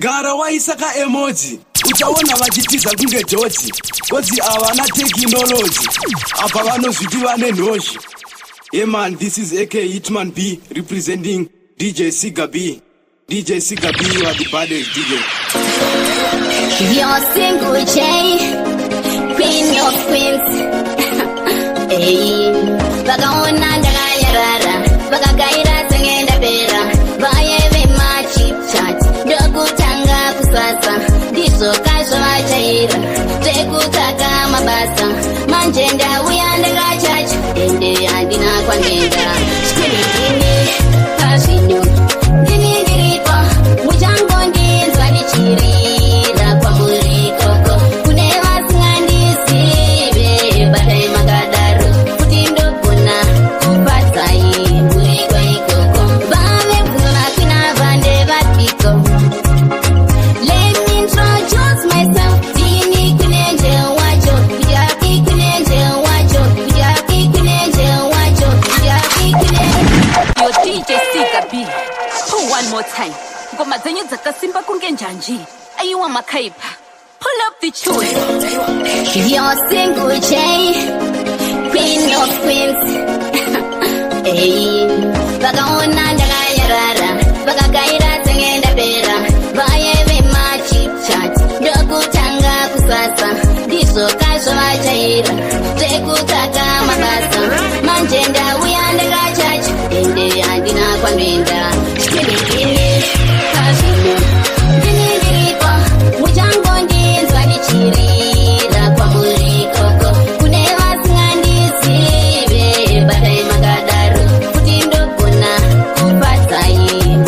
Gara waisaka emoji uchaona vachitiza kunge George kozi avana technology apa vanozviti vane nhoshi. Yeah man, this is AK Hitman B representing DJ Siga B. DJ Siga B, you are the baddest DJ. You're single J, queen of queens. Hey, vagaona ndagayarara, vagagaira sengenda pera, vayeve machi chat, dokutanga kusasa, ndizo kasho machaira, tekutaka mabasa, manjenda uyandega chacha, ende andina kwa ngenda, skini kasino, dini diripa, mujango ndinzwa dichirira kwa murikoko, kuneva singandisive, badai magadaru, kutindo kuna, kupatai, muriko ikoko, vame kuna kina vande vatiko. Let me introduce myself, dini kunenje wacho, kujaki kunenje wacho, kujaki kunenje wacho, kujaki kunenje. Yo DJ Siga B, one more time. Ngoma zenyu zakasimba kungenjanji, ayiwa makaipa. Pull up the tune. You're single J, queen of queens. Hey, vagaona ndagayarara, vagagaira sengenda pera, vayeve machi chat, dokutanga kusasa, ndizo kasho machaira, tekutaka mabasa, manjenda uyandega chacha, ende andina kwa ngenda, skini kasino, dini diripa, mujango ndinzwa dichirira kwa murikoko, kuneva singandisive, badai magadaru, kutindo kuna, kupatai,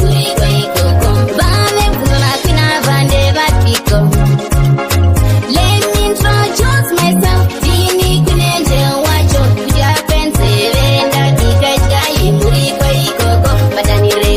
muriko ikoko, vame kuna kina vande vatiko. Let me introduce myself, dini kunenje wacho, kujapense venda kikaikai, muriko ikoko, badanire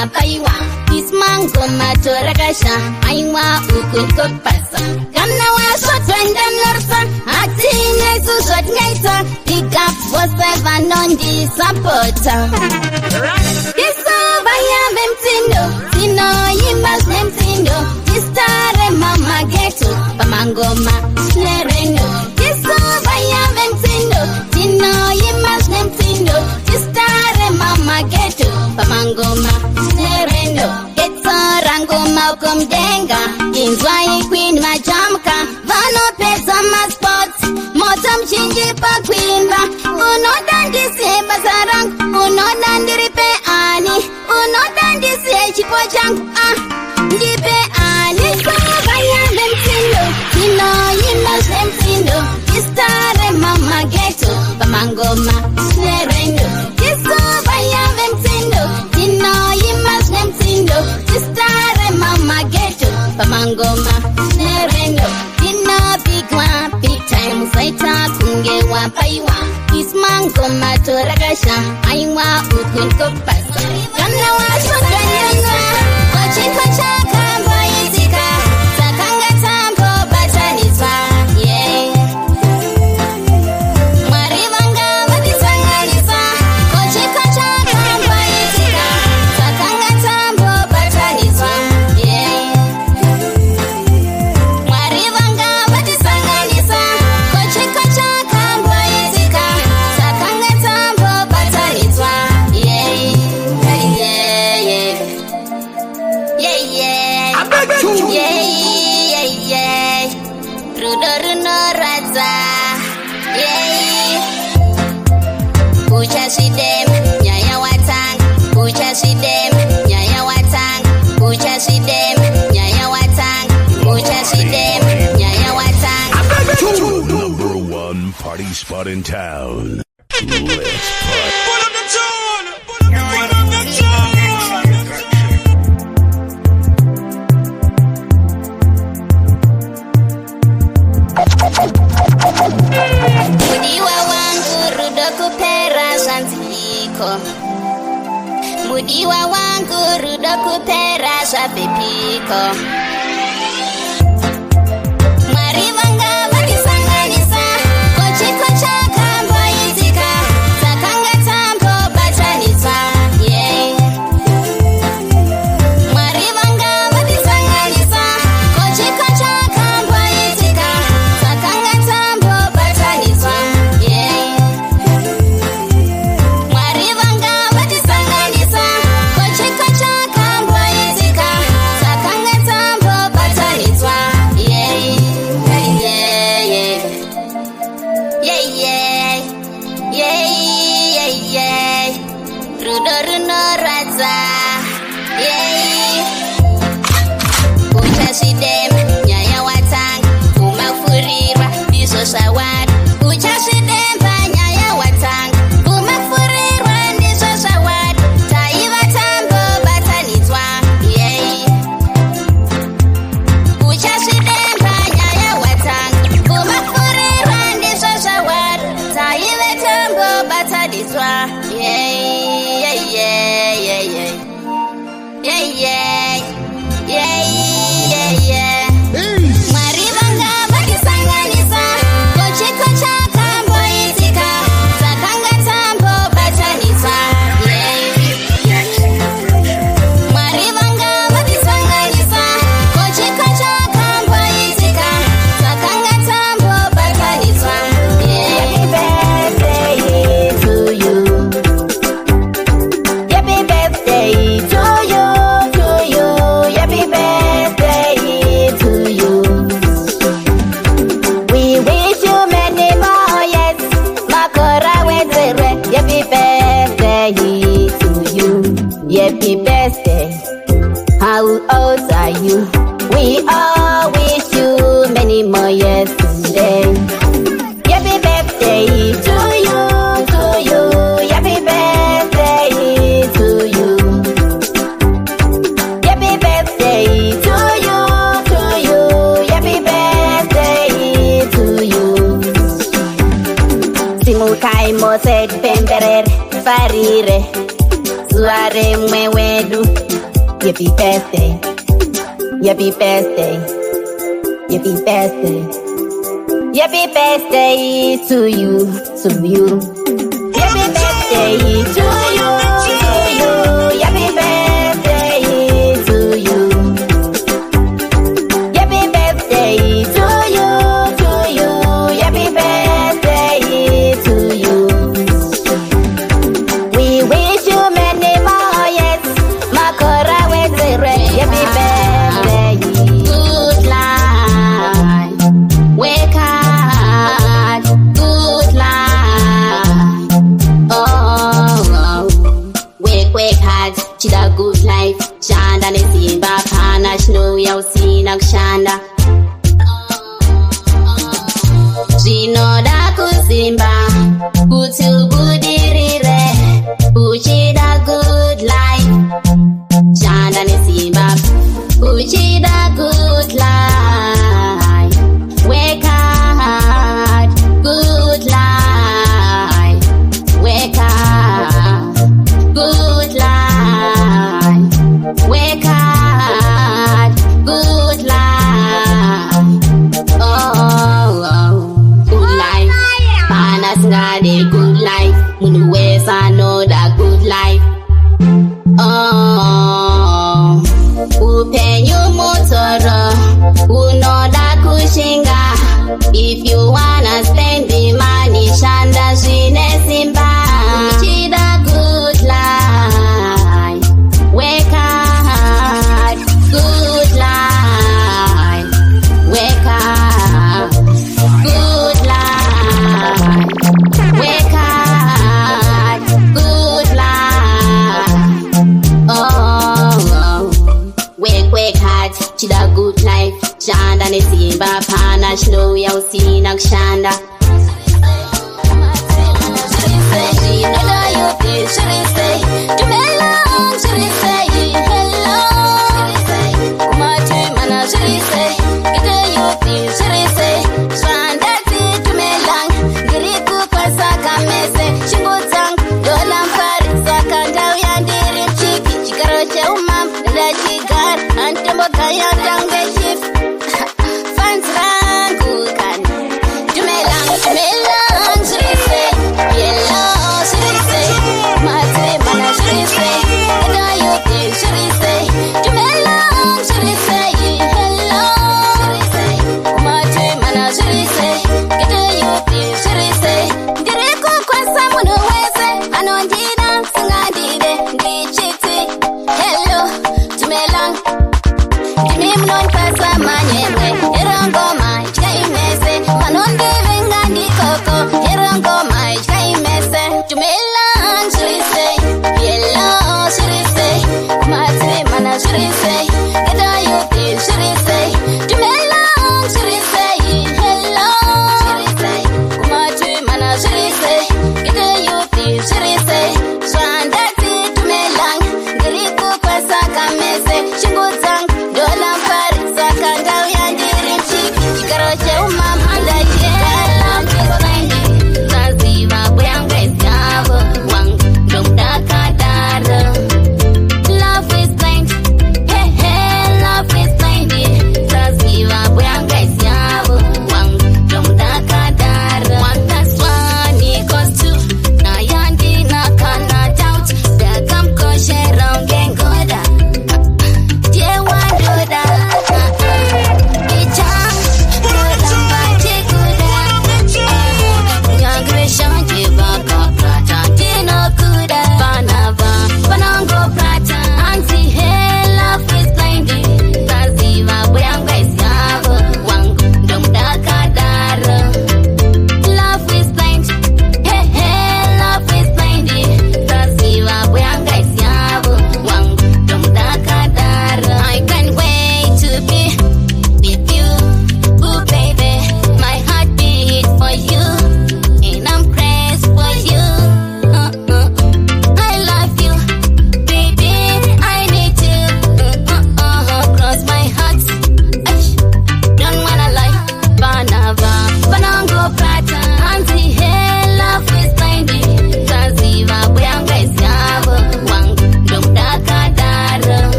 wapaiwa ismango matorakasha aiwa ukukopasa kana wasotwenda norsa atine susotngaita pick up whatever nondi supporter Kiso vaya vemtindo sino yimbas nemtindo Kistare mama geto pamangoma lerendo Kiso vaya vemtindo sino yimbas nemtindo Kistare mama geto pamangoma lerendo Geto rangoma ukumdenga Inzwai queen majamka Vano pesa masports Motam chinji pa queenba Uno dandisi basarang Uno dandiripe ani Uno dandisi chipojang Ndipe ani Kaya vemtindo Sino yimas vemtindo Kistare mama geto pamangoma lerendo Kiso vaya vemtindo Sino yimas vemtindo Kistare mama geto pamangoma lerendo Kino bigwa big time Saita kunge wapaiwa Ismango matorakasha Aiwa ukukopasa Kana wasotwanyanga Kochiko chaka mboitika Takanga tambo batanizwa Yeah Marivanga matisanganisa Kochiko chaka mboitika Takanga tambo batanizwa Yeah Marivanga matisanganisa Kochiko chaka mboitika Takanga tambo batanizwa Yeah Yeah Yeah Yeah yeah Yeah yeah yeah Rudo raza Yeah Ucha sidem Nyaya watang Ucha sidem Nyaya watang Ucha sidem Nyaya watang Ucha sidem Nyaya watang #1 party spot in town. Let's party. Pull up the tune! Pull up the tune! Mudiwa wangu rudo kupera zanziliko Mudiwa wangu rudo kupera zapepiko Marivanga matisanganisa Kochiko chaka mboitika Takanga tambo batanisa Yeah Marivanga matisanganisa Kochiko chaka mboitika Takanga tambo batanisa Yeah Marivanga matisanganisa Kochiko chaka mboitika Takanga tambo batanisa Yeah Yeah yeah Yeah yeah Yeah yeah yeah Rudo raza Yeah Ucha sidem Nyaya watang Umafurirwa Diso sawad Ucha sidem Nyaya watang Umafurirwa Diso sawad Taiva tambo batanizwa Yeah Ucha sidem Nyaya watang Umafurirwa Diso sawad Taiva tambo batanizwa Yeah yeah yeah yeah yeah Yeah yeah Yeah yeah yeah Marivanga matisanganisa Kochiko chaka mboitika Takanga tambo batanisa Yeah Marivanga matisanganisa Kochiko chaka mboitika Takanga tambo batanisa Yeah Happy birthday to you Happy birthday to you We wish you many more years Makora wezere Happy birthday to you Happy birthday How old are you? We all wish you many more years today Happy birthday to you Happy birthday to you Happy birthday to you Happy birthday to you Simukai moset pemberer farire Suare mwewedu Happy birthday. Happy birthday. Happy birthday. Happy birthday to you, to you. Happy birthday to you, to you. Happy birthday to you. Happy birthday to you, to you. Happy birthday to you. We wish you many more years. Makora wetere. Happy birthday. Good life. Wake up. Good life. Oh. Wake hard. Chida good life. Shanda ne simba pana shno ya usina kushanda. Zvinoda kusimba kuti ubudirire uchida good life. Shanda nesimba uchida good life. Wake hard, good life. Wake up, good life. Wake hard, good life. Oh, good life. Panas ngade good life. Munu wesa know that good life. Oh, upenyu motoro, unoda kushinga. If you wanna spend the money, shanda shine simba. Uchida good life. Wake up, good life. Wake up, good life. Wake up, good life. Oh, wake hard, chida good life. Shanda nesimba pana shno ya usina kushanda.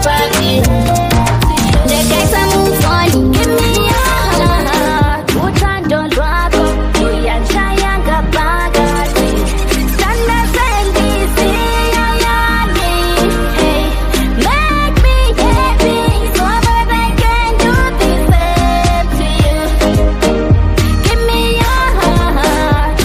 papi. The guys are move on. Give me your heart. Utando lwako uyanshayanga phakathi. Stand up and be yami. Hey, make me happy so that I can do the same to you. Give me your heart.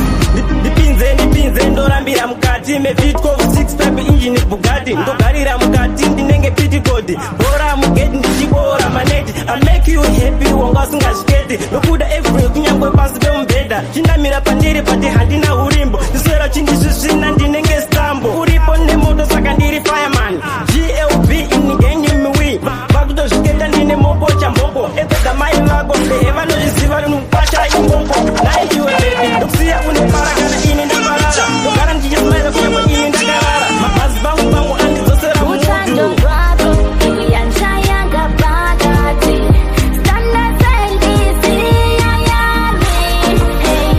Dipinze ndorambira mukati mevitko 6 pack engine Bugatti. Ndogarira mukati ndinenge piti code. Bora mugeti ndichibora maneti. I make you happy wanga singashiketi. Nokuda every kunyangwe pasi pemumbeda. Chinamira pandiri pati handina urimbo. Ndiswera chindisvisvina ndinenge stambo. Uripo nemoto saka ndiri fireman. GLB in gang miwi. Vakutozviketa ndine mopo chambombo. Epedza mai vako vanozviziva rinopasha imbombo. Nai iwe baby ndokusiya une parakana ini ndaparara. Ndogara ndichismaila kunyangwe ini ndakarara. Mabhazi vangu vangu andidzosera Utando mumudu. lwako uyanshayanga phakathi. Stand up and be yami. Hey,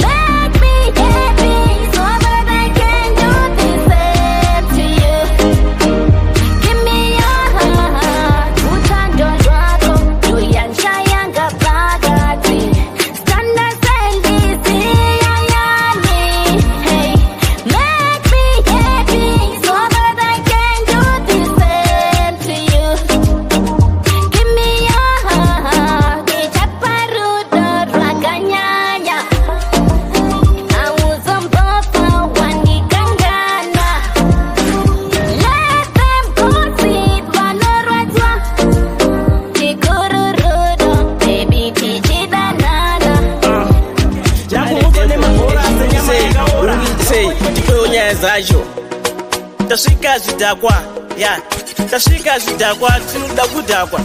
make me happy so that I can do the same to you. Give me your heart. Utando lwako uyanshayanga phakathi. Stand up and be yami. Hey, make me happy so that I can do the same to you. Give me your heart. Ichaparudo rwakanyanya. Awuzombofa wanikangana. Let them gossip vanorwadzwa. Chikururudo, baby tichidanana. Jakumuka nemahora senyama yakaora. Sei, ndikwewo nyaya zvacho. Tasvika zvidhakwa, ya. Tasvika zvidhakwa, tinoda kudhakwa.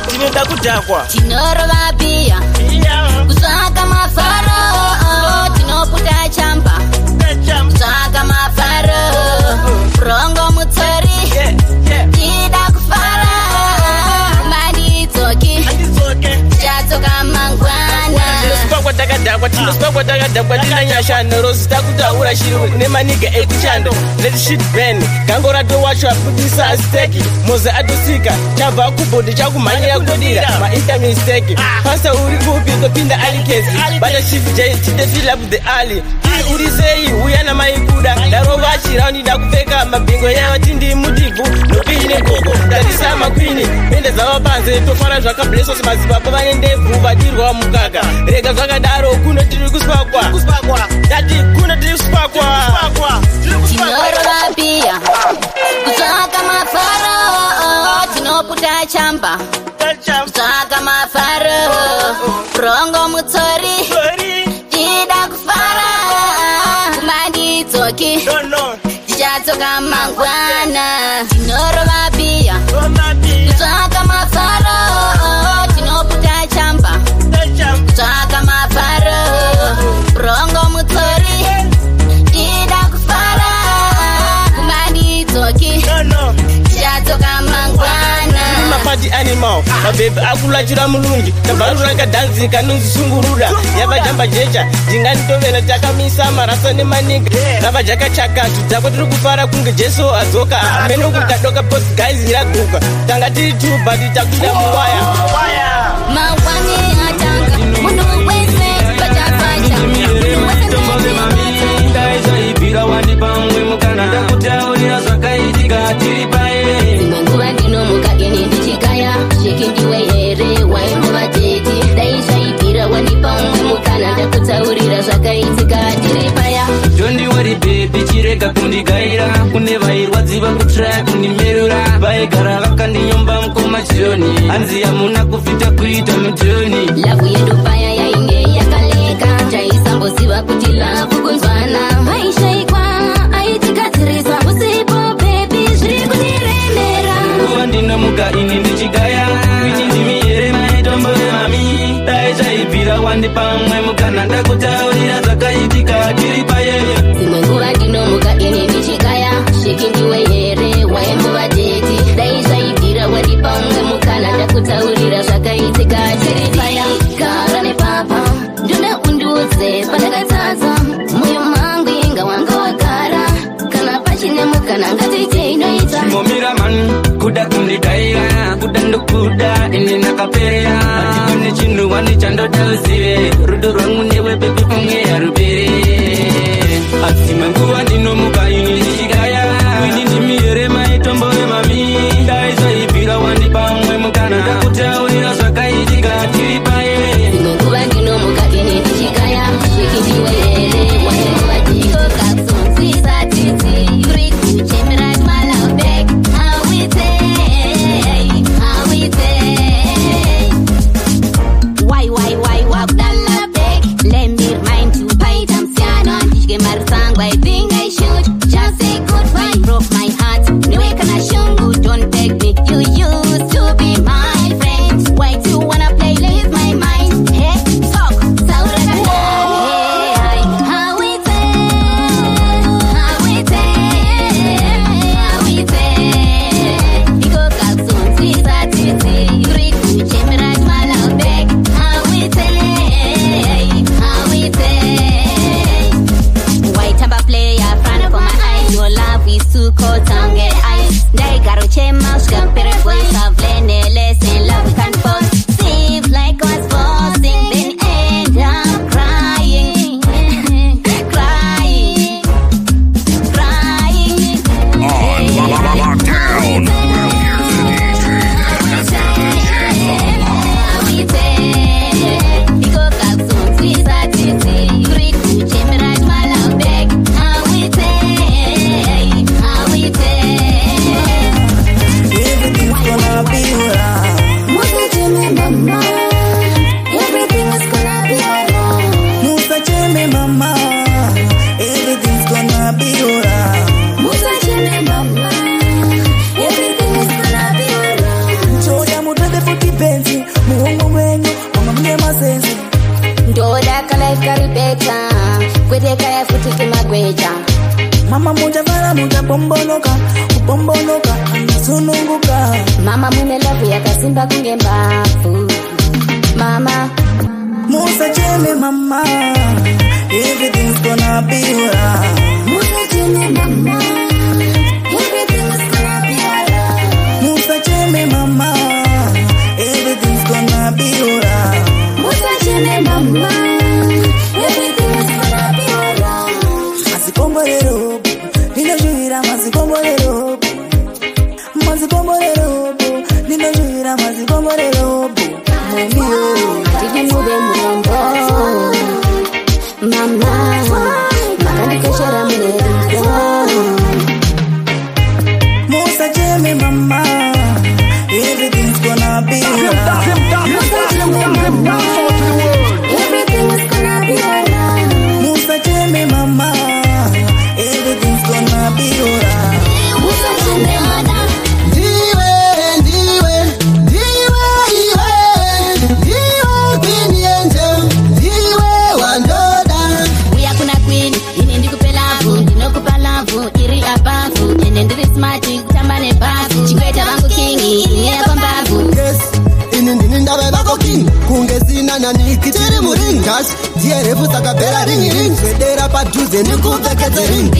Tinoda kudhakwa. Tinorova bhiya kutsvaka mafaro. Tinoputa chamba kutsvaka mafaro. Rongo mutsori tida kufara. Mandidzoki chatsoka mangwana. Tinosukwa takadhakwa tina nyasha norozi takutaura shiri nemaniga ekuchando. Let shit burn. Gango rato wacho apudisa aziteki. Moze atosika chabva kubhodi chakumhanyira kodira. Maita mistake. Pasa uri kupi topinda alikezi. Bata chief J chideti love the alley. Uri sei uyana maikuda. Darova chiraundi dakupfeka mabingo yawa tindi mutivu. Nopini negogo. Darisa makwini. Mende zava panze tofara zvakableso semazibaba vane ndebvu vadirwa mukaka. Rega zvakadaro kuno tiri kusipakwa. Dati kuno tiri kusipakwa. Tinorova bhiya kutsvaka mafaro. Tinoputa chamba kutsvaka mafaro. Rongo mutsori tida kufara. Mandidzoki tichatsoka mangwana. Tinorova bhiya kutsvaka mafaro. Tinoputa chamba kutsvaka mafaro. Rongo mutsori tida kufara. Mandidzoki tichatsoka mangwana. Mapati animal, mabebe akulachira mulungi. Tabarura kadhanzi kanunzi sunguruda. Yaba jamba jecha, ndinganitovena takamisa marasa nemaniga. Rava jaka chaka, tutako tiri kufara kunge Jesu adzoka. Ameno kukadoka post guys iraguka. Tanga tiri tu badi takuda muwaya. Mangwani atanga munhu wese pachapasha. Dzimwe nguva ndinomuka ini ndichikaya. Sheki ndiwe here waimova teti. Dai zvaibvira wandipa umwe mukana. Ndakutaurira zvakaitika tiri paya. Don't worry baby chirega kundigaira. Kune vairwadziva kutry kundimerura. Vaigara vakandinyomba mukoma chironi. Hanzi hamuna kufita kuita mujoni. Lavu yedu paya yainge yakaleka. Taisamboziva kuti lavu kunzwana. Vaishaikwa aitikadzirisa usipo baby zviri kundiremera. Nguva ndinomuka ini ndichigaya. Kuti ndimi here maitombo vemami. Dai zvaibvira wandipa umwe mukana. Ndakutaurira zvakaitika tiri paye. Dzimwe nguva ndinomuka ini ndichikaya. Sheki ndiwe here waimova teti. Dai zvaibvira wandipa umwe mukana. Ndakutaurira zvakaitika tiri paya. Gara nepapa nduna undiudze pandakatadza. Moyo mangu Chimomira man, kuda kumlitaira, kuda ndukuda, ini nakaperea. Matikone chinu wani chando dalsive, rudo rangu newe baby funge ya rubere. Asimanguwa nino muka ini shigaya, wini ni miere maitombo we mami. Daisa ipira wani pamwe mukana, kakuta wina swaka ijiga tiripaye. Asimanguwa nino muka ini shigaya, shikijiwe ele, wale wajiko kakso, sisa titi, yuriku chemera mala bek. How we take? Why walk that la bek? Let me remind you, by them siano, and teach them song. I think I should just say goodbye. Broke my heart. No way can I show don't take me. You used to be my friend. Why do you wanna play with my mind? Hey, fuck, sauraka. Hey, how we take? Iko kaksun sisa titi, yuriku chemera mala bek. How we take? White tamba player, front for my eyes. Your love is too cold, tongue get ice. Dai garo chema, skapere voice of lene lesson. Love we can't force. Seems like what's forcing, then end up crying. Crying. Lockdown. Everything's gonna be alright. Musa cheme mama, everything's gonna be alright. Musa cheme mama, everything's gonna be alright. Musa cheme mama, everything's gonna be alright. Choya mutade futi penzi, muongo mwenye, mama mne masenzi. Ndoda kala ikaribeta, kwete kaya futi kimagweja. Mama muja vara muja bombonoka, ubombonoka, anasununguka. Mama mune love ya kasimba kungembafu. Mama Musa cheme mama, everything's gonna be alright. Musa cheme mama, everything's gonna be alright. Musa cheme mama, everything's gonna be alright. Musa cheme mama, everything's gonna be alright. Masikombolero, ninojuira masikombolero. Masikombolero, ninojuira masikombolero. Momio, tijimude murombo. Mama makandikeshera muneriko. Musa cheme mama, everything's gonna be alright. Musa cheme mama, everything's gonna be alright. Musa cheme mama, everything's gonna be alright. Musa cheme mama. Diwe queen angel, diwe wandoda. Uya kuna queen, ini ndikupe lavu, ndinokupa lavu, iri abavu. Nene ndiri smart, kutambane bavu. Chikweta vangu kingi, inye pambavu. Yes, ini ndini ndabe bako king. Kungesina na nikitiri muringas. Dierefu sakapera ring. Federa paduze nikuvekeze ring.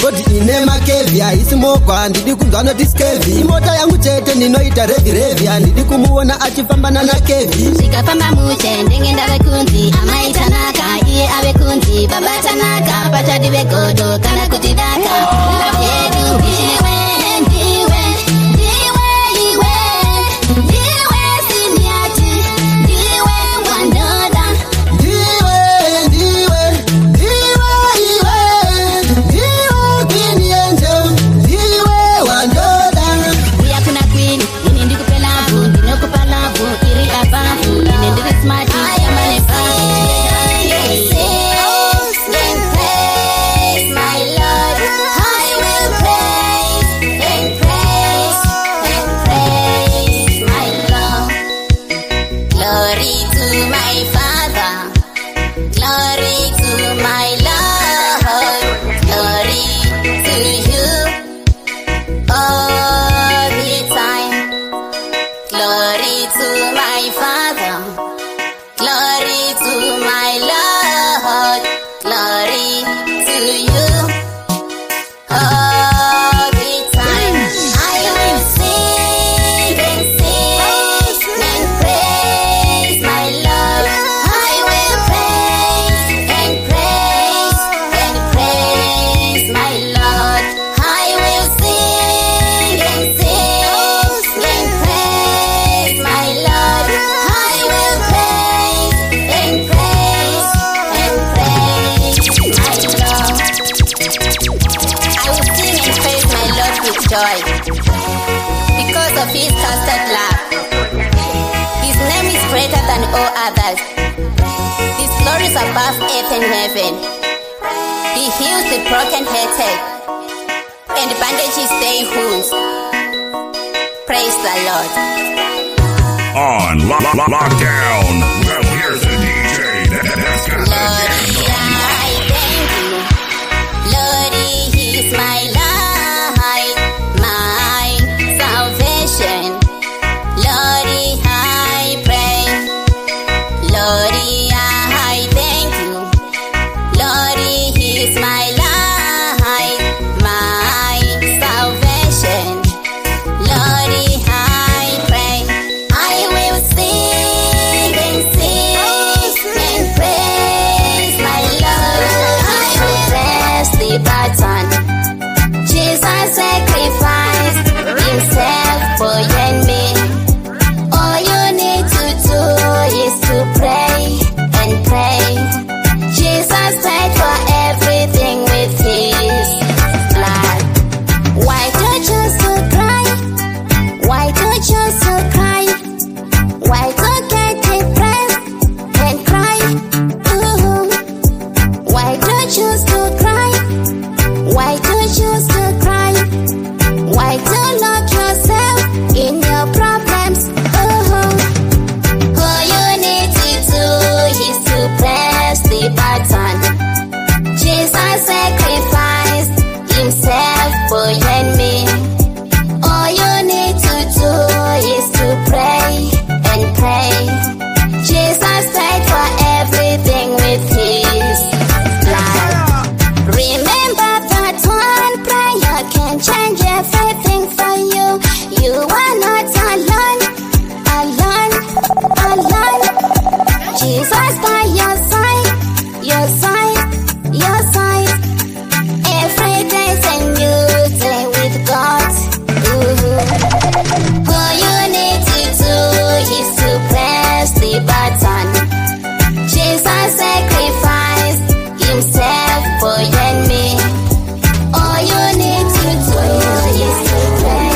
Body ine makevya isimokwa ndidi kunzwana diskevi imota yangu chete ninoita revi ndidi kumuona achifambana na kevi Shikafamba muche ndenge ndave kunzi amaitanaka iye ave kunzi babatanaka pachadi vegodo kana kutidaka love yedu ndiwe simiati ndiwe wandoda Uya kuna queen ini ndikupe lavu ndinokupa lavu iri abavu ine ndiri smart kutambane bavu. My lord, joy because of his constant love. His name is greater than all others. His glory is above earth and heaven. He heals the broken-hearted and bandages their wounds. Praise the Lord. On lockdown. Well, here's the DJ that's got Lord, I thank you. Lord, He is my light, my salvation. Lord, I pray. Lord, I thank you. Lord, He is my light, my salvation. Lord, I pray. I will sing and praise my Lord. I will press the button. Jesus sacrificed Himself for you and me. All you need to do is to pray and pray. Jesus paid for everything with His blood. Why don't you still cry? Why don't you still cry? Why don't get depressed and cry? Ooh. Why don't you still cry? Why don't you still cry? Why don't lock yourself in your problems? All you need to do is to press the button. Jesus sacrificed Himself for you and me. All you need to do is to pray and pray. Jesus paid for everything with His blood. Remember that one prayer can change everything for you. You are not alone, alone, alone. Jesus by your side, your side, your side. Every day's a new day with God. Ooh. All you need to do is to press the button. Jesus sacrificed Himself for you and me. All you need to do is to press.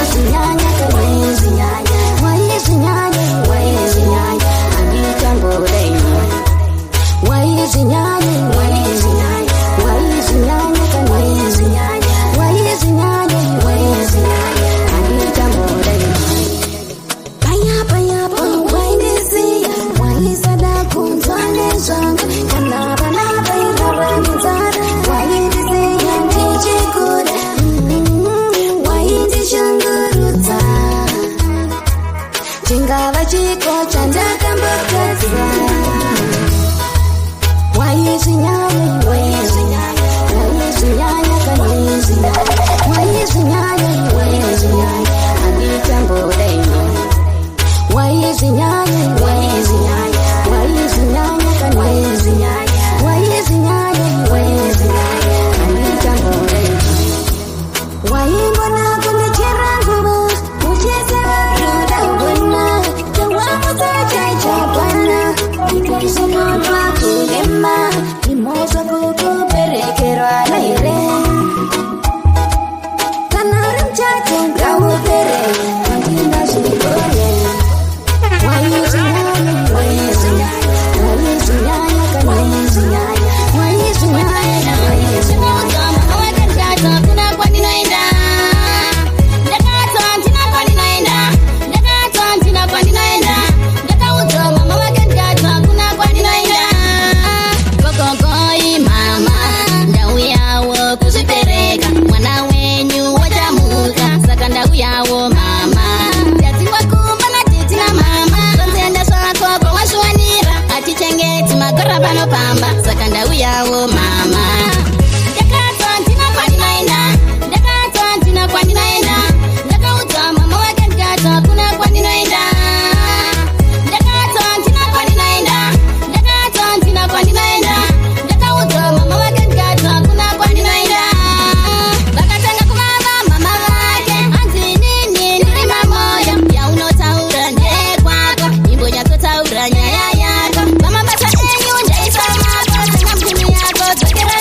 Chingava chiko chandakambokatsa. Waizinyanya, waizinyanya, waizinyanya kanizinyanya, waizinyanya, waizinyanya, anditambulenya. Waizinyanya, waizinyanya, waizinyanya kanizinyanya, waizinyanya, waizinyanya, anditambulenya. Waimbona kundichera nguvu, ucheze ruda ubona, tawamu zachacha bwana, ikaisononwa kulema, imozo kukuperekerwa naire. Kanari mchache ngawupere, wangina zikone. Waizinyanya, waizinyanya, waizinyanya kanizinyanya, waizinyanya, waizinyanya. Pamba sakanda uyawo mama ndakatwa ndina kwandinaenda ndakatwa ndina kwandinaenda ndakaudza mama wake ndikatwa kuna kwandinaenda ndakatwa ndina kwandinaenda ndakatwa ndina kwandinaenda ndakaudza mama wake ndikatwa kuna kwandinaenda vakatanga kumava mama vake anzi nini ndiri mamoya yaunotaura ndekwako nyimbo yatotaura nyaya yako vamabasa enyu ndaisa mako sina mgumi yako dzokera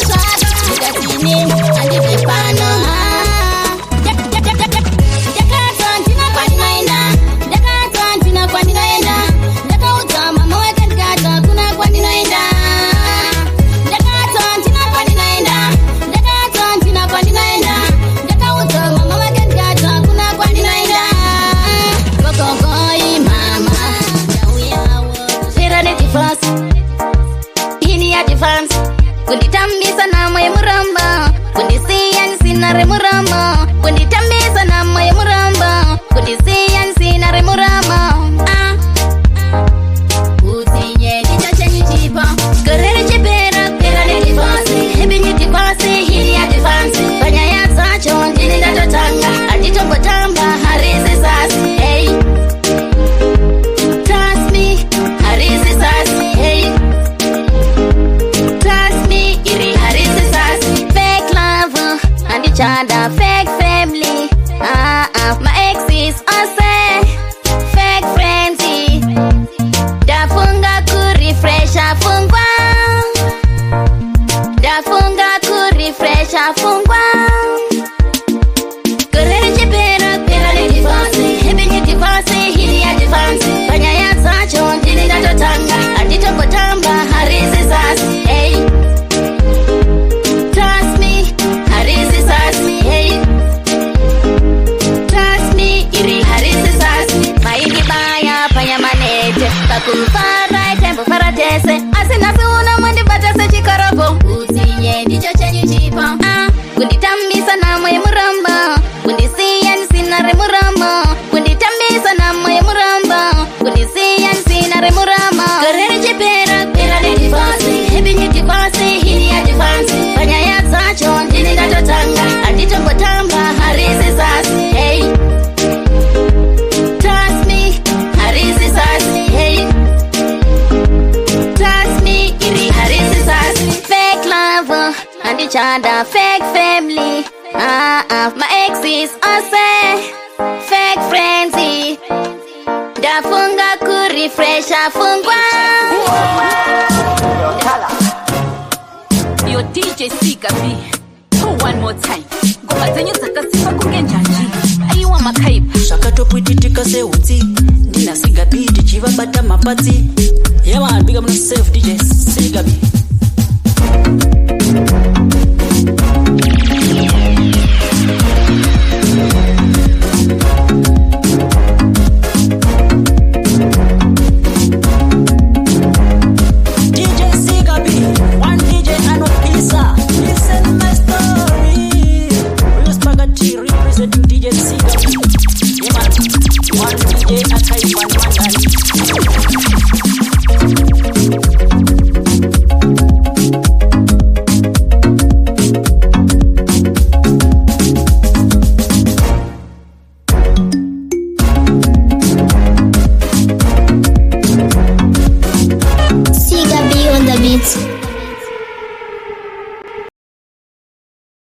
each other, fake family. My exes all say fake friendly. Dafunga ku refresh afungwa. Dafunga ku refresh afungwa. Korere chipera pera le divorce. Hebe ni divorce hili ya divorce. Panya ya sacho ndini datotanga. Aditongo tamba harisi sasi. Hey, trust me, harisi sasi. Hey, trust me, iri harisi sasi. Maini baya panya manete. Pakufara tempo para tese. Asina suuna mundi batase chikorobo. Usiye ndicho chenyu chipa. Kunditambisa na mwe muramba. Kundisiya nsinare muramba. Kunditambisa na mwe muramba. Kundisiya nsinare muramba. Korere chipera pera le divorce. Hebi ni divorce hili ya divorce. Panya ya sacho ndini datotanga. Aditongo tamba harisi sasi. Hey, trust me, harisi sasi. Hey, trust me, iri harisi sasi. Fake love and each other, fake family. My exes all say fake friendly. Dafunga ku refresh afungwa. Yo DJ Sigabi. One more time. Ngoma zenyu zakasimba kungenjanje. Ayiwa makaipa. Shakatopwititika seutsi ndina Sigabi tichivabata mapatsi. Yeah man, big up yourself DJ Sigabi. DJ Sigabi, one DJ and one pizza. Listen my story. Real Spaghetti representing DJ Sigabi. Yeah man, one DJ and Kaipan Mandani.